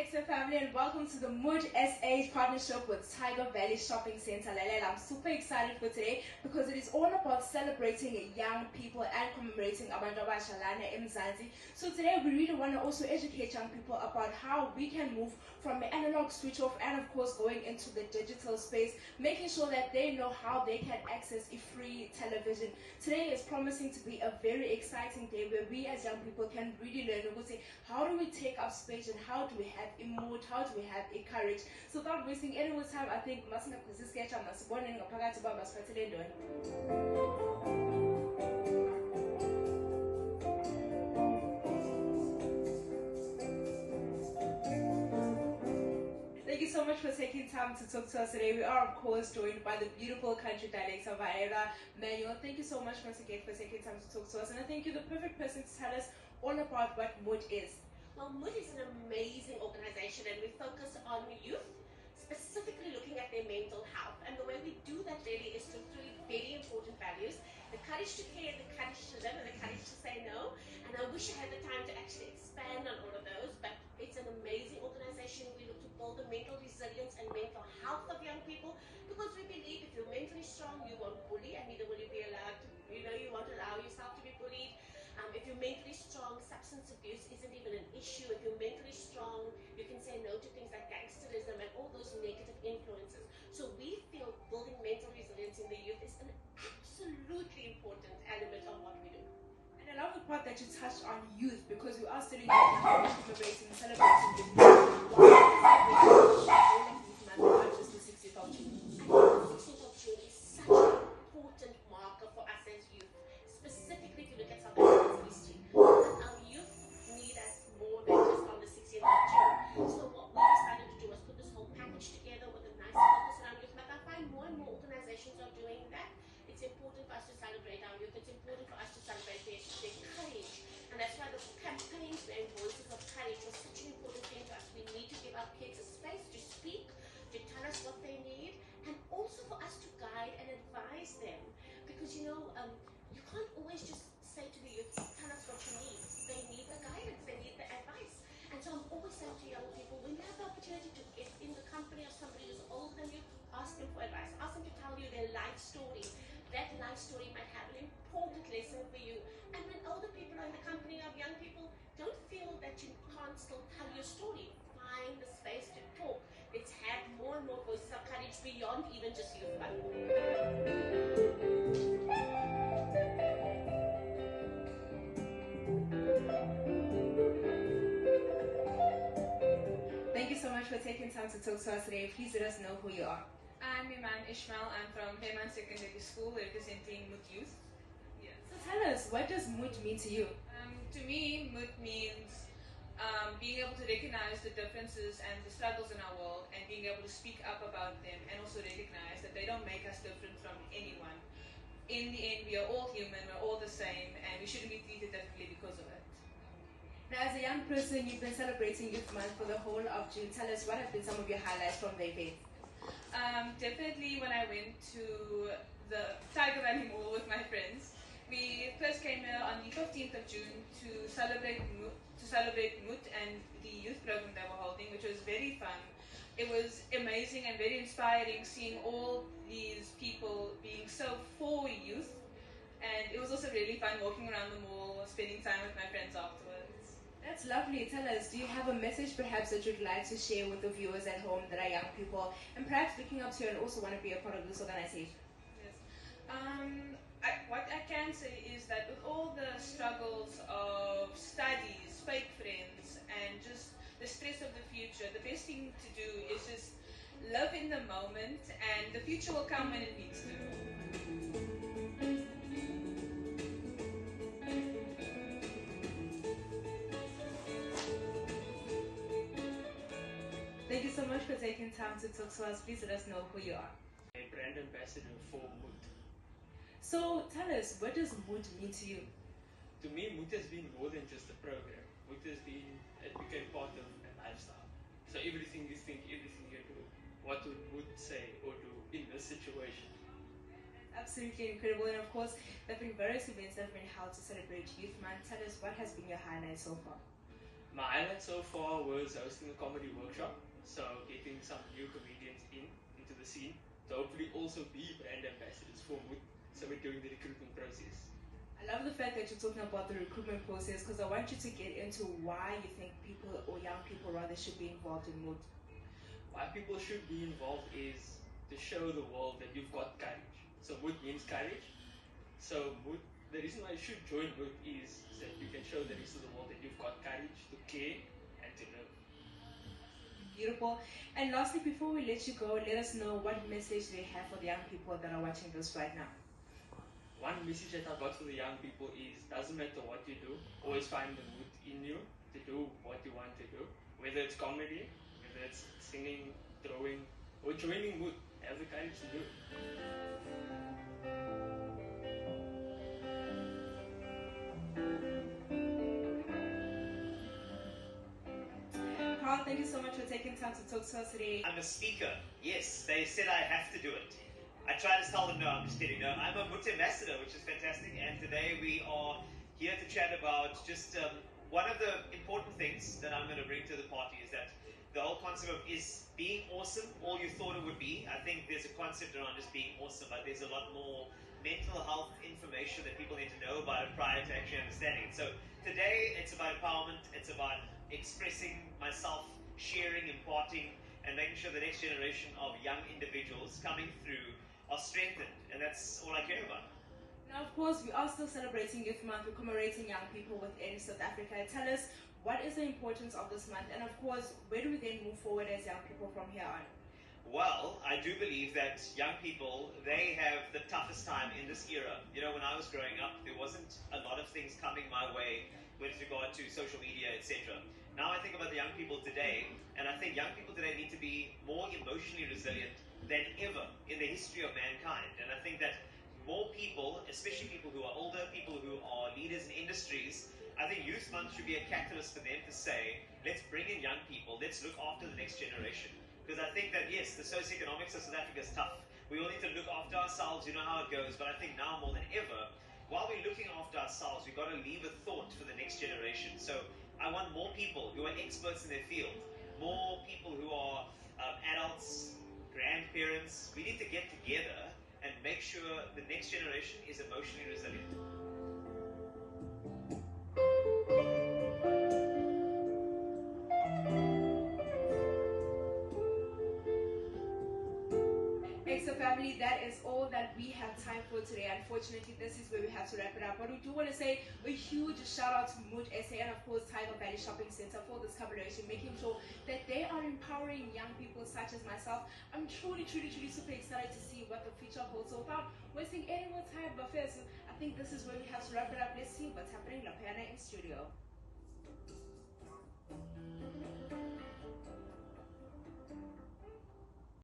Extra family, and welcome to the MOT SA's partnership with Tyger Valley Shopping Centre. I'm super excited for today because it is all about celebrating young people and commemorating abantu abashalana eMzansi. So today we really want to also educate young people about how we can move from the analog switch off and of course going into the digital space, making sure that they know how they can access a free television. Today is promising to be a very exciting day where we as young people can really learn how do we take up space and how do we have emote, how do we have a courage. So without wasting any more time, I think Thank you so much for taking time to talk to us today. We are, of course, joined by the beautiful country dialects of Vaera. Manuel, thank you so much once again for taking time to talk to us. And I think you're the perfect person to tell us all about what MOT is. Well, MOT is an amazing organization and we focus on youth, specifically looking at their mental health. And the way we do that really is through three very important values: the courage to care, the courage to live, and the courage to say no. And I wish I had the time to actually expand on all of those, but it's an amazing organization. We look to build the mental resilience and mental health of young people because we believe if you're mentally strong, you won't bully, and neither will you be allowed to, you won't allow yourself to be bullied. If you're mentally strong, substance abuse isn't even an issue. If you're mentally strong, you can say no to things like gangsterism and all those negative influences. So we feel building mental resilience in the youth is an absolutely important element of what we do. And I love the part that you touched on youth because we are studying commemorating and celebrating the youth. Why not just the 60th of June? The 16th of June is such an important marker for us as youth. Specifically, if you look at South Africa's history, our youth need us more than just on the 16th of June. So what we decided to do was put this whole package together with a nice focus around youth. But I find more and more organizations are doing that. It's important for us to celebrate our youth. It's important for us to celebrate their courage. And that's why the campaigns and voices of courage are such an important thing to us. We need to give our kids a space to speak, to tell us what they need, and also for us to guide and advise them. Because you can't always just say to the youth, tell us what you need. They need the guidance, they need the advice. And so I'm always saying to young people, when you have the opportunity to get in the company of somebody who's older than you, ask them for advice. Ask them to tell you their life story. That life story might have an important lesson for you. And when older people are in the company of young people, don't feel that you can't still tell your story. Find the space to talk. Let's have more and more voices of courage beyond even just youth. Thank you so much for taking time to talk to us today. Please let us know who you are. I'm Iman Ishmael. I'm from Cayman Secondary School representing MOT Youth. Yes. So tell us, what does MOT mean to you? To me, MOT means being able to recognize the differences and the struggles in our world and being able to speak up about them and also recognize that they don't make us different from anyone. In the end, we are all human, we're all the same, and we shouldn't be treated differently because of it. Now, as a young person, you've been celebrating Youth Month for the whole of June. Tell us, what have been some of your highlights from the event? Definitely when I went to the Tyger Valley Mall with my friends. We first came here on the 15th of June to celebrate MOT and the youth program they were holding, which was very fun. It was amazing and very inspiring seeing all these people being so for youth, and it was also really fun walking around the mall, spending time with my friends afterwards. That's lovely. Tell us, do you have a message perhaps that you'd like to share with the viewers at home that are young people and perhaps looking up to you and also want to be a part of this organization? Yes. What I can say is that with all the struggles of studies, fake friends, and just the stress of the future, the best thing to do is just live in the moment, and the future will come when it needs to. Thank you so much for taking time to talk to us. Please let us know who you are. A brand ambassador for MOT. So tell us, what does MOT mean to you? To me, MOT has been more than just a program. MOT it became part of a lifestyle. So everything you think, everything you do, what would MOT say or do in this situation? Absolutely incredible. And of course, there have been various events that have been held to celebrate Youth Month. Tell us, what has been your highlight so far? My highlight so far was hosting a comedy workshop, so getting some new comedians into the scene to hopefully also be brand ambassadors for Mood. So we're doing the recruitment process. I love the fact that you're talking about the recruitment process, because I want you to get into why you think people, or young people rather, should be involved in Mood. Why people should be involved is to show the world that you've got courage. So Mood means courage. So Mood, the reason why you should join Mood is that you can show the rest of the world that you've got courage to care and to live. Beautiful. And lastly, before we let you go, let us know what message they have for the young people that are watching this right now. One message that I got for the young people is, doesn't matter what you do, always find the mood in you to do what you want to do. Whether it's comedy, whether it's singing, drawing, or joining Mood, have the courage to do it. Carl, thank you so much for taking time to talk to us today. I'm a speaker. Yes, they said I have to do it. I try to tell them, no, I'm just kidding. No, I'm a Mood ambassador, which is fantastic. And today we are here to chat about just one of the important things that I'm going to bring to the party is that the whole concept of is being awesome all you thought it would be. I think there's a concept around just being awesome, but there's a lot more mental health information that people need to know about it prior to actually understanding it. So today it's about empowerment. It's about expressing myself, sharing, imparting, and making sure the next generation of young individuals coming through are strengthened, and that's all I care about. Now, of course, we are still celebrating Youth Month. We're commemorating young people within South Africa. Tell us, what is the importance of this month? And of course, where do we then move forward as young people from here on? Well, I do believe that young people, they have the toughest time in this era. You know, when I was growing up, there wasn't a lot of things coming my way with regard to social media, etc. Now I think about the young people today, and I think young people today need to be more emotionally resilient than ever in the history of mankind. And I think that more people, especially people who are older, people who are leaders in industries, I think Youth Month should be a catalyst for them to say, let's bring in young people, let's look after the next generation. Because I think that, yes, the socioeconomics of South Africa is tough. We all need to look after ourselves, you know how it goes, but I think now more than ever, while we're looking after ourselves, we've got to leave a thought for the next generation. So I want more people who are experts in their field, more people who are adults, grandparents. We need to get together and make sure the next generation is emotionally resilient. So family, that is all that we have time for today. Unfortunately, this is where we have to wrap it up. But we do want to say a huge shout out to MOT SA and of course Tyger Valley Shopping Centre for this collaboration, making sure that they are empowering young people such as myself. I'm truly super excited to see what the future holds. So without wasting any more time, but first, I think this is where we have to wrap it up. Let's see what's happening in La Piana in studio.